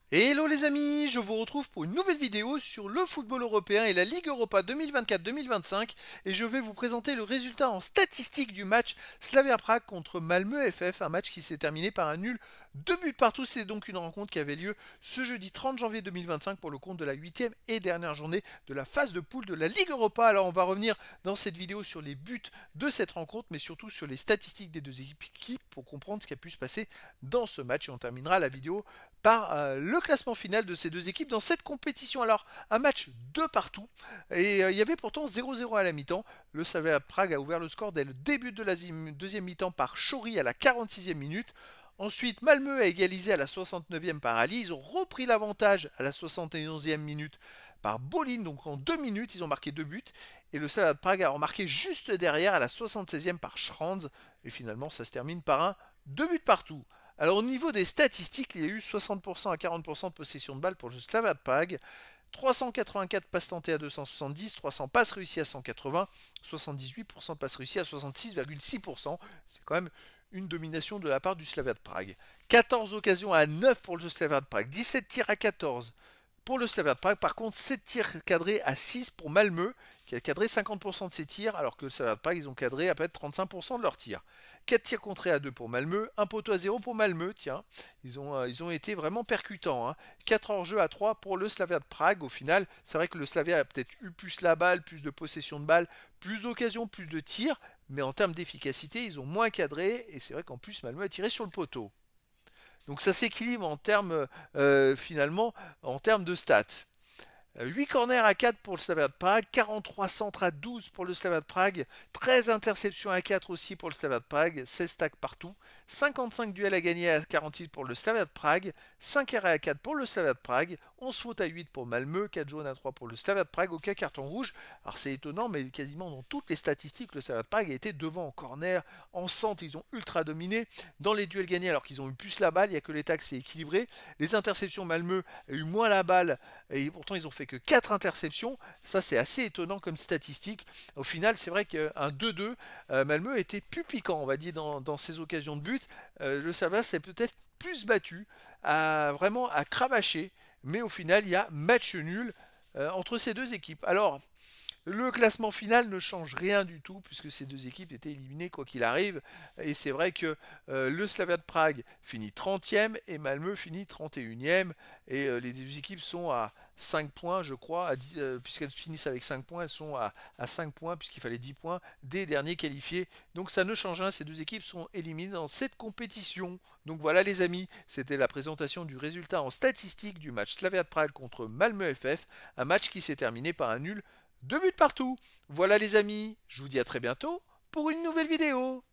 Hello les amis, je vous retrouve pour une nouvelle vidéo sur le football européen et la Ligue Europa 2024-2025 et je vais vous présenter le résultat en statistique du match Slavia Prague contre Malmö FF, un match qui s'est terminé par un nul 2 buts partout. C'est donc une rencontre qui avait lieu ce jeudi 30 janvier 2025 pour le compte de la 8e et dernière journée de la phase de poule de la Ligue Europa. Alors on va revenir dans cette vidéo sur les buts de cette rencontre mais surtout sur les statistiques des deux équipes pour comprendre ce qui a pu se passer dans ce match et on terminera la vidéo par le classement final de ces deux équipes dans cette compétition. Alors, un match de partout, et il y avait pourtant 0-0 à la mi-temps. Le Slavia Prague a ouvert le score dès le début de la deuxième mi-temps par Chori à la 46e minute. Ensuite, Malmö a égalisé à la 69e par Ali. Ils ont repris l'avantage à la 71e minute par Bolin. Donc en 2 minutes, ils ont marqué 2 buts. Et le Slavia Prague a remarqué juste derrière à la 76e par Schranz. Et finalement, ça se termine par un 2 buts partout. Alors au niveau des statistiques, il y a eu 60% à 40% de possession de balle pour le Slavia Prague, 384 passes tentées à 270, 300 passes réussies à 180, 78% de passes réussies à 66,6%. C'est quand même une domination de la part du Slavia de Prague. 14 occasions à 9 pour le Slavia de Prague, 17 tirs à 14 pour le Slavia de Prague. Par contre, 7 tirs cadrés à 6 pour Malmö, qui a cadré 50% de ses tirs, alors que le Slavia de Prague, ils ont cadré à peu près 35% de leurs tirs. 4 tirs contrés à 2 pour Malmö, un poteau à 0 pour Malmö, tiens. Ils ont été vraiment percutants. 4 hors-jeu à 3 pour le Slavia de Prague. Au final, c'est vrai que le Slavia a peut-être eu plus la balle, plus de possession de balle, plus d'occasions, plus de tirs, mais en termes d'efficacité, ils ont moins cadré, et c'est vrai qu'en plus, Malmö a tiré sur le poteau. Donc ça s'équilibre en termes, finalement, en termes de stats. 8 corners à 4 pour le Slavia de Prague, 43 centres à 12 pour le Slavia de Prague, 13 interceptions à 4 aussi pour le Slavia de Prague, 16 stacks partout, 55 duels à gagner à 46 pour le Slavia de Prague, 5 arrêts à 4 pour le Slavia de Prague, 11 fautes à 8 pour Malmö, 4 jaunes à 3 pour le Slavia de Prague, aucun carton rouge. Alors c'est étonnant, mais quasiment dans toutes les statistiques, le Slavia de Prague a été devant en corner, en centre, ils ont ultra dominé. Dans les duels gagnés, alors qu'ils ont eu plus la balle, il n'y a que les tacs, c'est équilibré. Les interceptions, Malmö a eu moins la balle, et pourtant ils ont fait que 4 interceptions. Ça, c'est assez étonnant comme statistique. Au final, c'est vrai qu'un 2-2, Malmö était plus piquant, on va dire, dans ses occasions de but. Le Slavia s'est peut-être plus battu, vraiment à cravacher, mais au final, il y a match nul entre ces deux équipes. Alors, le classement final ne change rien du tout puisque ces deux équipes étaient éliminées quoi qu'il arrive. Et c'est vrai que le Slavia de Prague finit 30e et Malmö finit 31e. Et les deux équipes sont à 5 points, je crois, puisqu'elles finissent avec 5 points, elles sont à 5 points puisqu'il fallait 10 points des derniers qualifiés. Donc ça ne change rien, ces deux équipes sont éliminées dans cette compétition. Donc voilà les amis, c'était la présentation du résultat en statistique du match Slavia de Prague contre Malmö FF, un match qui s'est terminé par un nul 2 buts partout. Voilà les amis, je vous dis à très bientôt pour une nouvelle vidéo.